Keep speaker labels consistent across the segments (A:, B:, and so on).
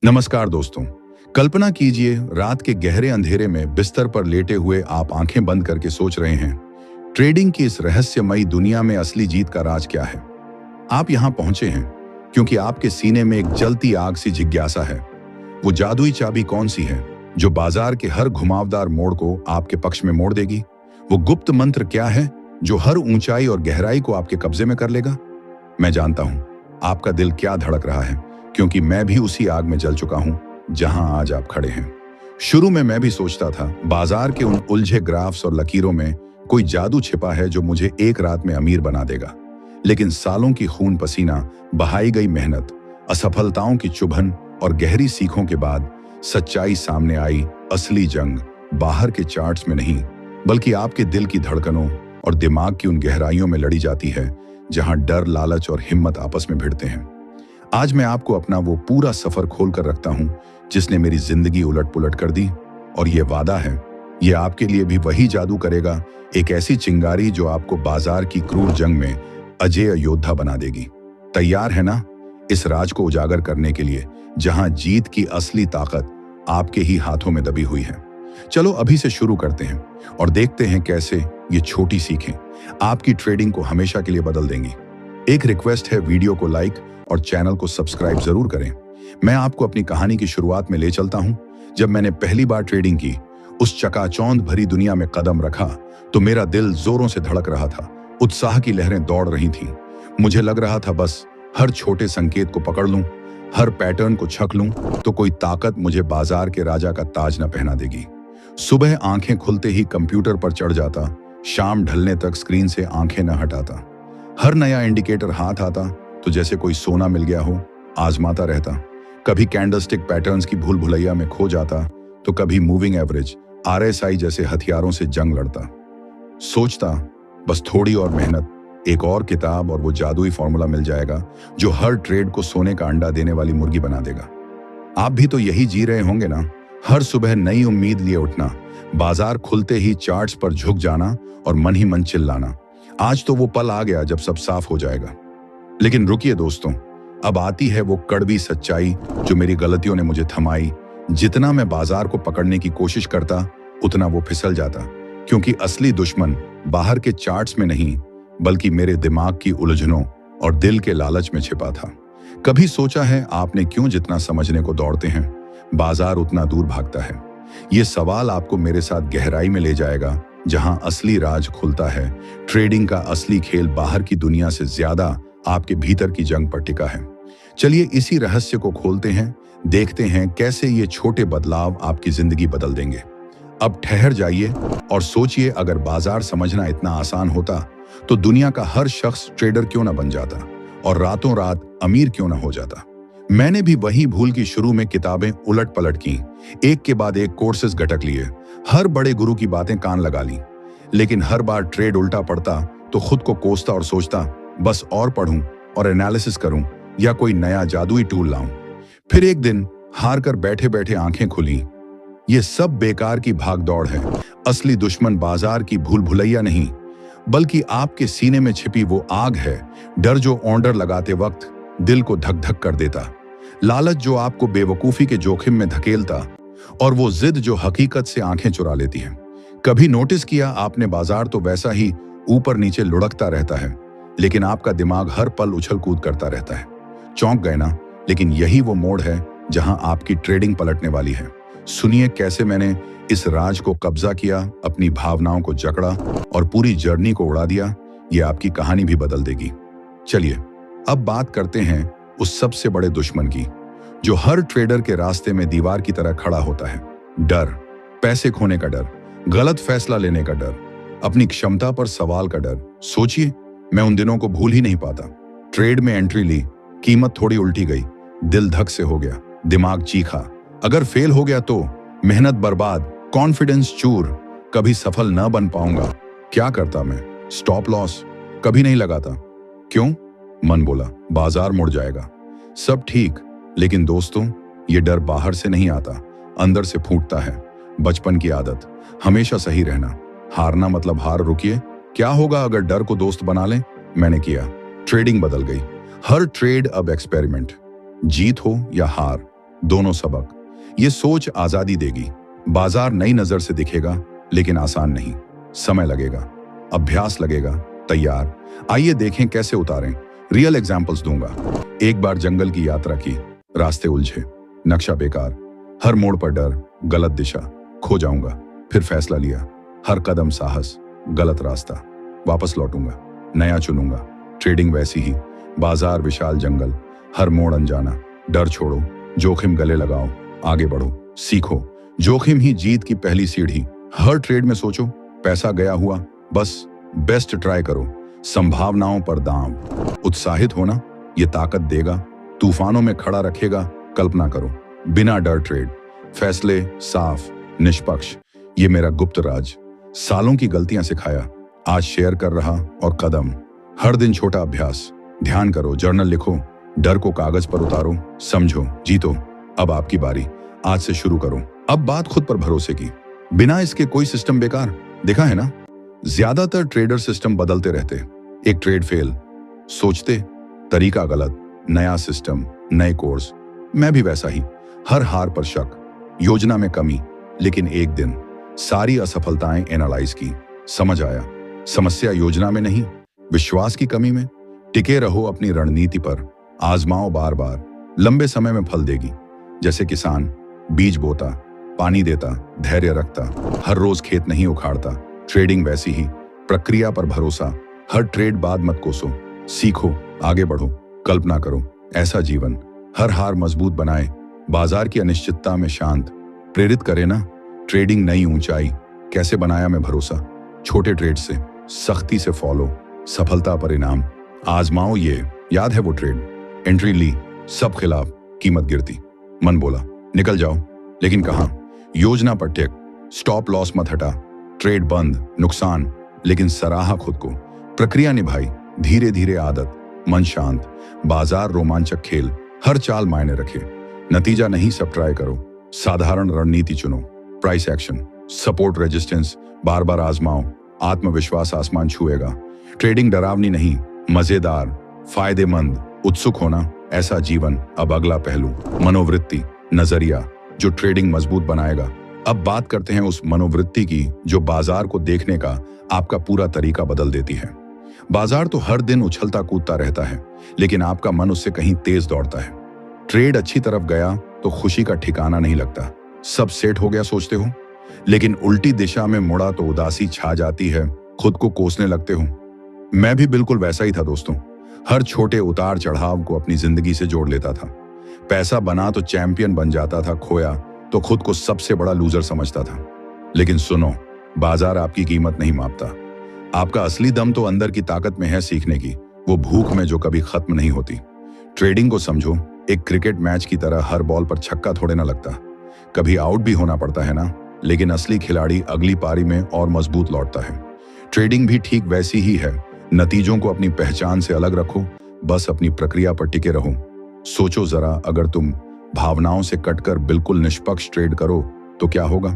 A: नमस्कार दोस्तों। कल्पना कीजिए रात के गहरे अंधेरे में बिस्तर पर लेटे हुए आप आंखें बंद करके सोच रहे हैं ट्रेडिंग की इस रहस्यमयी दुनिया में असली जीत का राज क्या है। आप यहां पहुंचे हैं क्योंकि आपके सीने में एक जलती आग सी जिज्ञासा है। वो जादुई चाबी कौन सी है जो बाजार के हर घुमावदार मोड़ को आपके पक्ष में मोड़ देगी। वो गुप्त मंत्र क्या है जो हर ऊंचाई और गहराई को आपके कब्जे में कर लेगा। मैं जानता हूं आपका दिल क्या धड़क रहा है, क्योंकि मैं भी उसी आग में जल चुका हूं जहां आज आप खड़े हैं। शुरू में मैं भी सोचता था बाजार के उन उलझे ग्राफ्स और लकीरों में कोई जादू छिपा है जो मुझे एक रात में अमीर बना देगा। लेकिन सालों की खून पसीना बहाई गई मेहनत, असफलताओं की चुभन और गहरी सीखों के बाद सच्चाई सामने आई। असली जंग बाहर के चार्ट्स में नहीं, बल्कि आपके दिल की धड़कनों और दिमाग की उन गहराइयों में लड़ी जाती है जहां डर, लालच और हिम्मत आपस में भिड़ते हैं। आज मैं आपको अपना वो पूरा सफर खोल कर रखता हूं जिसने मेरी जिंदगी उलट पुलट कर दी। और ये वादा है, ये आपके लिए भी वही जादू करेगा, एक ऐसी चिंगारी जो आपको बाजार की क्रूर जंग में अजेय योद्धा बना देगी। तैयार है ना इस राज को उजागर करने के लिए जहां जीत की असली ताकत आपके ही हाथों में दबी हुई है। चलो अभी से शुरू करते हैं और देखते हैं कैसे ये छोटी सीखें आपकी ट्रेडिंग को हमेशा के लिए बदल देंगी। एक रिक्वेस्ट है, वीडियो को लाइक और चैनल को सब्सक्राइब जरूर करें। मैं आपको अपनी कहानी की शुरुआत में ले चलता हूं। जब मैंने पहली बार ट्रेडिंग की, उस चकाचौंध भरी दुनिया में कदम रखा तो मेरा दिल जोरों से धड़क रहा था। उत्साह की लहरें दौड़ रही थीं। मुझे लग रहा था बस हर छोटे संकेत को पकड़ लूं, हर पैटर्न को छक लूं तो कोई ताकत मुझे बाजार के राजा का ताज न पहना देगी। सुबह आंखें खुलते ही कंप्यूटर पर चढ़ जाता, शाम ढलने तक स्क्रीन से आंखें न हटाता। हर नया इंडिकेटर हाथ आता तो जैसे कोई सोना मिल गया हो, आजमाता रहता। कभी कैंडलस्टिक पैटर्न्स की भूल भुलैया में खो जाता तो कभी मूविंग एवरेज, आरएसआई जैसे हथियारों से जंग लड़ता। सोचता बस थोड़ी और मेहनत, एक और किताब और वो जादुई फॉर्मूला मिल जाएगा जो हर ट्रेड को सोने का अंडा देने वाली मुर्गी बना देगा। आप भी तो यही जी रहे होंगे ना। हर सुबह नई उम्मीद लिए उठना, बाजार खुलते ही चार्ट्स पर झुक जाना और मन ही मन चिल्लाना, आज तो वो पल आ गया जब सब साफ हो जाएगा। लेकिन रुकिए दोस्तों, अब आती है वो कड़वी सच्चाई जो मेरी गलतियों ने मुझे थमाई। जितना मैं बाजार को पकड़ने की कोशिश करता उतना वो फिसल जाता, क्योंकि असली दुश्मन बाहर के चार्ट्स में नहीं बल्कि मेरे दिमाग की उलझनों और दिल के लालच में छिपा था। कभी सोचा है आपने क्यों जितना समझने को दौड़ते हैं बाजार उतना दूर भागता है? ये सवाल आपको मेरे साथ गहराई में ले जाएगा जहां असली राज खुलता है। ट्रेडिंग का असली खेल बाहर की दुनिया से ज्यादा आपके भीतर की जंग पर टिका है। चलिए इसी रहस्य को खोलते हैं, देखते हैं कैसे ये छोटे बदलाव आपकी जिंदगी बदल देंगे। अब ठहर जाइए और सोचिए, अगर बाजार समझना इतना आसान होता तो दुनिया का हर शख्स ट्रेडर क्यों ना बन जाता और रातों रात अमीर क्यों ना हो जाता। मैंने भी वही भूल की, शुरू में किताबें उलट पलट की, एक के बाद एक कोर्सेज गटक लिए, हर बड़े गुरु की बातें कान लगा ली। लेकिन हर बार ट्रेड उल्टा पड़ता तो खुद को कोसता और सोचता बस और पढ़ूं और एनालिसिस करूं या कोई नया जादुई टूल लाऊं। फिर एक दिन हार कर बैठे बैठे आंखें खुली। ये सब बेकार की भाग दौड़ है। असली दुश्मन बाजार की भूल भुलैया नहीं बल्कि आपके सीने में छिपी वो आग है। डर जो ऑर्डर लगाते वक्त दिल को धक धक कर देता, लालच जो आपको बेवकूफी के जोखिम में धकेलता, और वो जिद जो हकीकत से आंखें चुरा लेती है। कभी नोटिस किया आपने, बाजार तो वैसा ही ऊपर नीचे लुढ़कता रहता है, लेकिन आपका दिमाग हर पल उछल कूद करता रहता है। चौंक गए ना? लेकिन यही वो मोड़ है जहां आपकी ट्रेडिंग पलटने वाली है। सुनिए कैसे मैंने इस राज को कब्जा किया, अपनी भावनाओं को जकड़ा और पूरी जर्नी को उड़ा दिया। ये आपकी कहानी भी बदल देगी। चलिए अब बात करते हैं उस सबसे बड़े दुश्मन की जो हर ट्रेडर के रास्ते में दीवार की तरह खड़ा होता है। डर, पैसे खोने का डर, गलत फैसला लेने का डर, अपनी क्षमता पर सवाल का डर। सोचिए, मैं उन दिनों को भूल ही नहीं पाता। ट्रेड में एंट्री ली, कीमत थोड़ी उल्टी गई, दिल धक से हो गया, दिमाग चीखा। अगर फेल हो गया तो मेहनत बर्बाद, कॉन्फिडेंस चूर, कभी सफल न बन पाऊंगा। क्या करता मैं? स्टॉप लॉस कभी नहीं लगाता। क्यों? मन बोला बाजार मुड़ जाएगा, सब ठीक। लेकिन दोस्तों, ये डर बाहर से नहीं आता, अंदर से फूटता है। बचपन की आदत, हमेशा सही रहना, हारना मतलब हार। रुकिए, क्या होगा अगर डर को दोस्त बना लें? मैंने किया, ट्रेडिंग बदल गई। हर ट्रेड अब एक्सपेरिमेंट, जीत हो या हार, दोनों सबक। ये सोच आजादी देगी। बाजार नई नजर से दिखेगा, लेकिन आसान नहीं। समय लगेगा, अभ्यास लगेगा। तैयार? आइए देखें कैसे उतारें। रियल एग्जाम्पल्स दूंगा। एक बार जंगल की यात्रा की, रास्ते उलझे, नक्शा बेकार, हर मोड़ पर डर, गलत दिशा, खो जाऊंगा। फिर फैसला लिया, हर कदम साहस, गलत रास्ता, वापस लौटूंगा, नया चुनूंगा। ट्रेडिंग वैसी ही, बाजार विशाल जंगल, हर मोड़ अनजाना। डर छोड़ो, जोखिम गले लगाओ, आगे बढ़ो, सीखो। जोखिम ही जीत की पहली सीढ़ी। हर ट्रेड में सोचो, पैसा गया हुआ, बस बेस्ट ट्राई करो। संभावनाओं पर दांव। उत्साहित होना, ये ताकत देगा, तूफानों में खड़ा रखेगा। कल्पना करो, बिना डर ट्रेड, फैसले साफ, निष्पक्ष। ये मेरा गुप्त राज, सालों की गलतियां सिखाया, आज शेयर कर रहा। और कदम, हर दिन छोटा अभ्यास। ध्यान करो, जर्नल लिखो, डर को कागज पर उतारो, समझो, जीतो। अब आपकी बारी, आज से शुरू करो। अब बात खुद पर भरोसे की। बिना इसके कोई सिस्टम बेकार। देखा है ना, ज्यादातर ट्रेडर सिस्टम बदलते रहते, एक ट्रेड फेल, सोचते तरीका गलत, नया सिस्टम, नए कोर्स। मैं भी वैसा ही, हर हार पर शक, योजना में कमी। लेकिन एक दिन सारी असफलताएं एनालाइज की, समझ आया समस्या योजना में नहीं, विश्वास की कमी में। टिके रहो अपनी रणनीति पर, आजमाओ बार बार, लंबे समय में फल देगी। जैसे किसान बीज बोता, पानी देता, धैर्य रखता, हर रोज खेत नहीं उखाड़ता। ट्रेडिंग वैसी ही, प्रक्रिया पर भरोसा, हर ट्रेड बाद मत कोसो, सीखो, आगे बढ़ो। कल्पना करो, ऐसा जीवन हर हार मजबूत बनाए, बाजार की अनिश्चितता में शांत, प्रेरित करे ना। ट्रेडिंग नई ऊंचाई, कैसे बनाया मैं भरोसा, छोटे ट्रेड से, सख्ती से फॉलो, सफलता परिणाम। आजमाओ ये। याद है वो ट्रेड, एंट्री ली, सब खिलाफ, कीमत गिरती, मन बोला निकल जाओ, लेकिन कहां। योजना पर टेक, स्टॉप लॉस मत हटा, ट्रेड बंद, नुकसान, लेकिन सराहा खुद को, प्रक्रिया निभाई, धीरे धीरे आदत, मन शांत, बाजार रोमांचक खेल, हर चाल मायने रखे। नतीजा नहीं, सब ट्राई करो, साधारण रणनीति चुनो, प्राइस एक्शन, सपोर्ट रेजिस्टेंस, बार बार आजमाओ, आत्मविश्वास आसमान छुएगा। ट्रेडिंग डरावनी नहीं, मजेदार, फायदेमंद, उत्सुक होना, ऐसा जीवन। अब अगला पहलू, मनोवृत्ति, नजरिया, जो ट्रेडिंग मजबूत बनाएगा। अब बात करते हैं उस मनोवृत्ति की जो बाजार को देखने का आपका पूरा तरीका बदल देती है। बाजार तो हर दिन उछलता कूदता रहता है, लेकिन आपका मन उससे कहीं तेज दौड़ता है। ट्रेड अच्छी तरफ गया तो खुशी का ठिकाना नहीं लगता, सब सेट हो गया सोचते हो, लेकिन उल्टी दिशा में मुड़ा तो उदासी छा जाती है, खुद को कोसने लगते हो। मैं भी बिल्कुल वैसा ही था दोस्तों, हर छोटे उतार चढ़ाव को अपनी जिंदगी से जोड़ लेता था। पैसा बना तो चैंपियन बन जाता था, खोया तो खुद को सबसे बड़ा लूजर समझता था। लेकिन सुनो, बाजार आपकी कीमत नहीं मापता, आपका असली दम तो अंदर की ताकत में है, सीखने की, वो भूख में जो कभी खत्म नहीं होती। ट्रेडिंग को समझो एक क्रिकेट मैच की तरह, हर बॉल पर छक्का थोड़े ना लगता, कभी आउट भी होना पड़ता है ना, लेकिन असली खिलाड़ी अगली पारी में और मजबूत लौटता है। ट्रेडिंग भी ठीक वैसी ही है, नतीजों को अपनी पहचान से अलग रखो, बस अपनी प्रक्रिया पर टिके रहो। सोचो जरा, अगर तुम भावनाओं से कटकर बिल्कुल निष्पक्ष ट्रेड करो तो क्या होगा।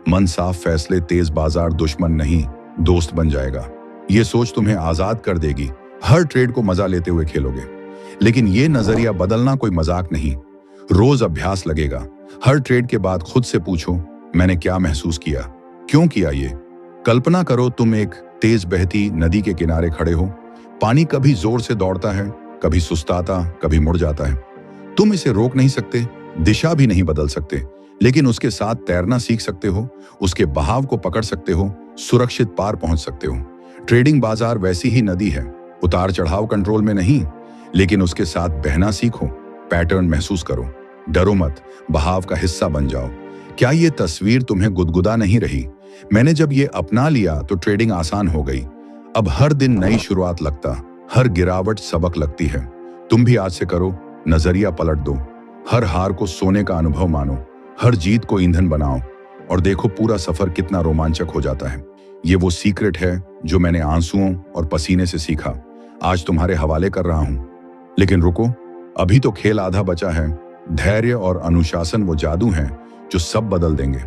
A: मन साफ फैसले, तेज बाजार दुश्मन नहीं दोस्त बन जाएगा। ये सोच तुम्हें आजाद कर देगी, हर ट्रेड को मजा लेते हुए खेलोगे। लेकिन ये नजरिया बदलना कोई मजाक नहीं, रोज अभ्यास लगेगा। हर ट्रेड के बाद खुद से पूछो, मैंने क्या महसूस किया, क्यों किया ये। कल्पना करो तुम एक तेज बहती नदी के किनारे खड़े हो, पानी कभी जोर से दौड़ता है, कभी सुस्ताता, कभी मुड़ जाता है। तुम इसे रोक नहीं सकते, दिशा भी नहीं बदल सकते, लेकिन उसके साथ तैरना सीख सकते हो, उसके बहाव को पकड़ सकते हो, सुरक्षित पार पहुंच सकते हो। ट्रेडिंग बाजार वैसी ही नदी है, उतार चढ़ाव कंट्रोल में नहीं, लेकिन उसके साथ बहना सीखो, पैटर्न महसूस करो, डरो मत, बहाव का हिस्सा बन जाओ। क्या ये तस्वीर तुम्हें गुदगुदा नहीं रही? मैंने जब ये अपना लिया तो ट्रेडिंग आसान हो गई। अब हर दिन नई शुरुआत लगता, हर गिरावट सबक लगती है। तुम भी आज से करो, नजरिया पलट दो, हर हार को सोने का अनुभव मानो, हर जीत को ईंधन बनाओ, और देखो पूरा सफर कितना रोमांचक हो जाता है। ये वो सीक्रेट है जो मैंने आंसुओं और पसीने से सीखा, आज तुम्हारे हवाले कर रहा हूं। लेकिन रुको, अभी तो खेल आधा बचा है। धैर्य और अनुशासन वो जादू हैं जो सब बदल देंगे।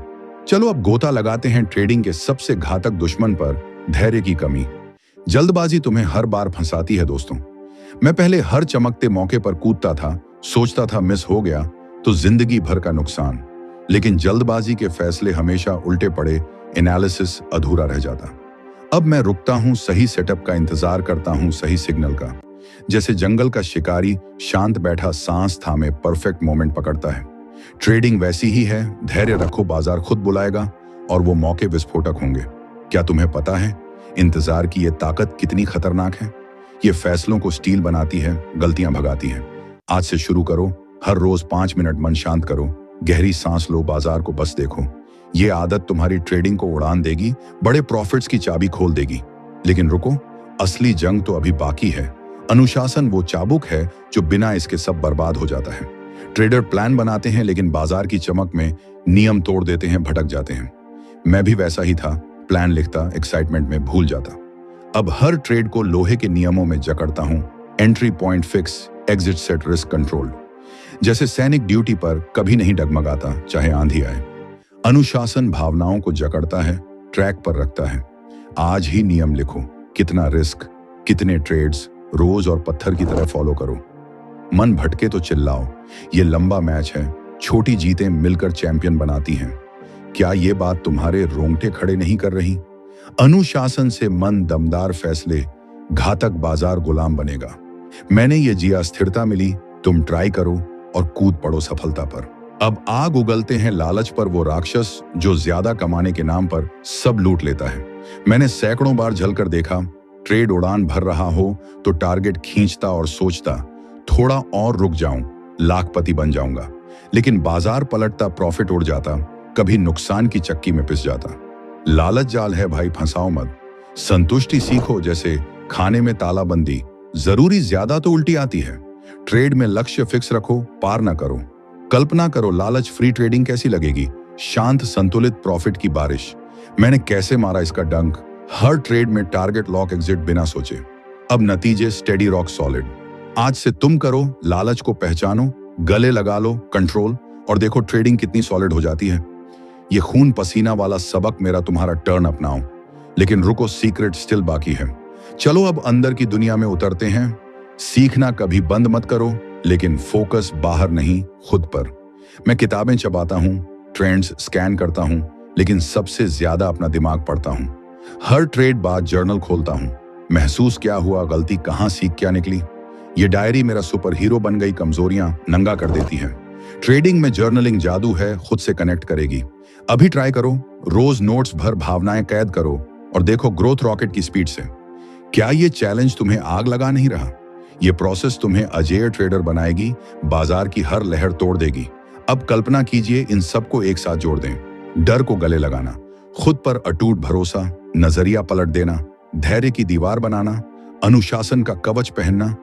A: चलो अब गोता लगाते हैं ट्रेडिंग के सबसे घातक दुश्मन पर, धैर्य की कमी। जल्दबाजी तुम्हें हर बार फंसाती है दोस्तों। मैं पहले हर चमकते मौके पर कूदता था, सोचता था मिस हो गया, तो जिंदगी भर का नुकसान। लेकिन जल्दबाजी के फैसले हमेशा उल्टे पड़े, एनालिसिस अधूरा रह जाता। अब मैं रुकता हूं, सही सेटअप का इंतजार करता हूं, सही सिग्नल का। जैसे जंगल का शिकारी शांत बैठा सांस थामे परफेक्ट मोमेंट पकड़ता है। ट्रेडिंग वैसी ही है, धैर्य रखो, बाजार खुद बुलाएगा और वो मौके विस्फोटक होंगे। क्या तुम्हें पता है इंतजार की ये ताकत कितनी खतरनाक है? ये फैसलों को स्टील बनाती है, गलतियां भगाती है। आज से शुरू करो, हर रोज 5 मिनट मन शांत करो, गहरी सांस लो, बाजार को बस देखो। ये आदत तुम्हारी ट्रेडिंग को उड़ान देगी, बड़े प्रॉफिट्स की चाबी खोल देगी। लेकिन रुको, असली जंग तो अभी बाकी है। अनुशासन वो चाबुक है जो बिना इसके सब बर्बाद हो जाता है। ट्रेडर प्लान बनाते हैं लेकिन बाजार की चमक में नियम तोड़ देते हैं, भटक जाते हैं। मैं भी वैसा ही था, प्लान लिखता, एक्साइटमेंट में भूल जाता। अब हर ट्रेड को लोहे के नियमों में जकड़ता हूं, entry point fix, exit set, risk control. जैसे सैनिक ड्यूटी पर कभी नहीं डगमगाता, चाहे आंधी आए। अनुशासन भावनाओं को जकड़ता है, ट्रैक पर रखता है। आज ही नियम लिखो, कितना रिस्क, कितने ट्रेड्स, रोज और पत्थर की तरह फॉलो करो। मन भटके तो चिल्लाओ, ये लंबा मैच है, छोटी जीतें मिलकर चैंपियन बनाती हैं। क्या ये बात तुम्हारे रोंगटे खड़े नहीं कर रही? अनुशासन से मन दमदार फैसले, घातक बाजार गुलाम बनेगा। मैंने ये जिया, स्थिरता मिली, तुम ट्राई करो और कूद पड़ो सफलता पर। अब आग उगलते हैं लालच पर, वो राक्षस जो ज्यादा कमाने के नाम पर सब लूट लेता है। मैंने सैकड़ों बार झलकर देखा, ट्रेड उड़ान भर रहा हो तो टारगेट खींचता और सोचता, थोड़ा और रुक जाऊं, लाखपति बन जाऊंगा। लेकिन बाजार पलटता, प्रॉफिट उड़ जाता, कभी नुकसान की चक्की में पिस जाता। लालच जाल है भाई, फंसाओ मत। संतुष्टि सीखो, जैसे खाने में तालाबंदी, जरूरी ज्यादा तो उल्टी आती है। ट्रेड में लक्ष्य फिक्स रखो, पार ना करो। कल्पना करो लालच फ्री ट्रेडिंग कैसी लगेगी, शांत संतुलित प्रॉफिट की बारिश। मैंने कैसे मारा इसका डंक, हर ट्रेड में टारगेट लॉक एग्जिट बिना सोचे। अब नतीजे स्टेडी रॉक सॉलिड। आज से तुम करो, लालच को पहचानो, गले लगा लो कंट्रोल, और देखो ट्रेडिंग कितनी सॉलिड हो जाती है। ये खून पसीना वाला सबक मेरा तुम्हारा टर्न अपनाओ। लेकिन रुको, सीक्रेट स्टिल बाकी है। चलो अब अंदर की दुनिया में उतरते हैं। सीखना कभी बंद मत करो, लेकिन फोकस बाहर नहीं, खुद पर। मैं किताबें चबाता हूं, ट्रेंड्स स्कैन करता हूं, लेकिन सबसे ज्यादा अपना दिमाग पढ़ता हूं। हर ट्रेड बाद जर्नल खोलता हूं, महसूस क्या हुआ, गलती कहां, सीख क्या निकली। ये डायरी मेरा सुपर हीरो बन गई, कमजोरियां नंगा कर देती है। ट्रेडिंग में जर्नलिंग जादू है, खुद से कनेक्ट करेगी। अभी ट्राई करो, रोज नोट्स भर भावनाएं कैद करो और देखो ग्रोथ रॉकेट की स्पीड से। क्या ये चैलेंज तुम्हें आग लगा नहीं रहा? ये प्रोसेस तुम्हें अजेय ट्रेडर बनाएगी, बाजार की हर लहर तोड़ देगी। अब कल्पना कीजिए, इन सबको एक साथ जोड़ दें। डर को गले लगाना, खुद पर अटूट भरोसा, नजरिया पलट देना, धैर्य की दीवार बनाना, अनुशासन का कवच पहनना,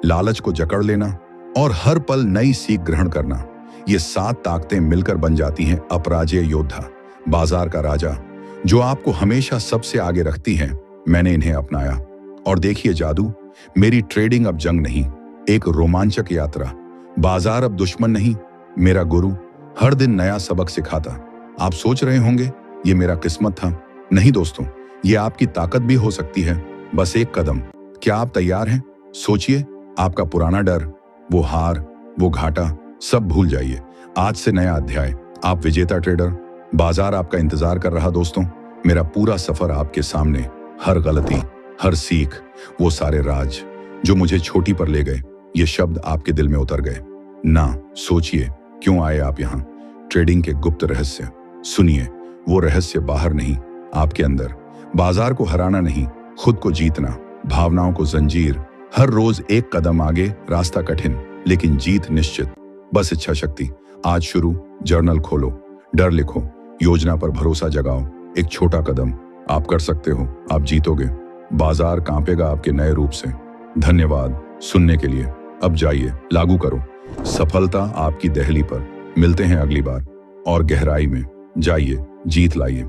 A: लालच को जकड़ लेना और हर पल नई सीख ग्रहण करना। ये 7 ताकतें मिलकर बन जाती हैं अपराजेय योद्धा, बाजार का राजा, जो आपको हमेशा सबसे आगे रखती हैं। मैंने इन्हें अपनाया और देखिए जादू, मेरी ट्रेडिंग अब जंग नहीं, एक रोमांचक यात्रा। बाजार अब दुश्मन नहीं, मेरा गुरु, हर दिन नया सबक सिखाता। आप सोच रहे होंगे ये मेरा किस्मत था। नहीं दोस्तों, ये आपकी ताकत भी हो सकती है, बस एक कदम। क्या आप तैयार हैं? सोचिए, आपका पुराना डर, वो हार, वो घाटा, सब भूल जाइए। आज से नया अध्याय, आप विजेता ट्रेडर। बाजार आपका इंतजार कर रहा दोस्तों। मेरा पूरा सफर आपके सामने, हर गलती, हर सीख, वो सारे राज जो मुझे छोटी पर ले गए, ये शब्द आपके दिल में उतर गए ना। सोचिए, क्यों आए आप यहाँ? ट्रेडिंग के गुप्त रहस्य सुनिए। वो रहस्य बाहर नहीं, आपके अंदर। बाजार को हराना नहीं, खुद को जीतना, भावनाओं को जंजीर। हर रोज एक कदम आगे, रास्ता कठिन लेकिन जीत निश्चित। बस इच्छा शक्ति। आज शुरू, जर्नल खोलो, डर लिखो, योजना पर भरोसा जगाओ। एक छोटा कदम, आप कर सकते हो, आप जीतोगे। बाजार कांपेगा आपके नए रूप से। धन्यवाद सुनने के लिए। अब जाइए, लागू करो। सफलता आपकी दहली पर। मिलते हैं अगली बार और गहराई में। जाइए, जीत लाइए।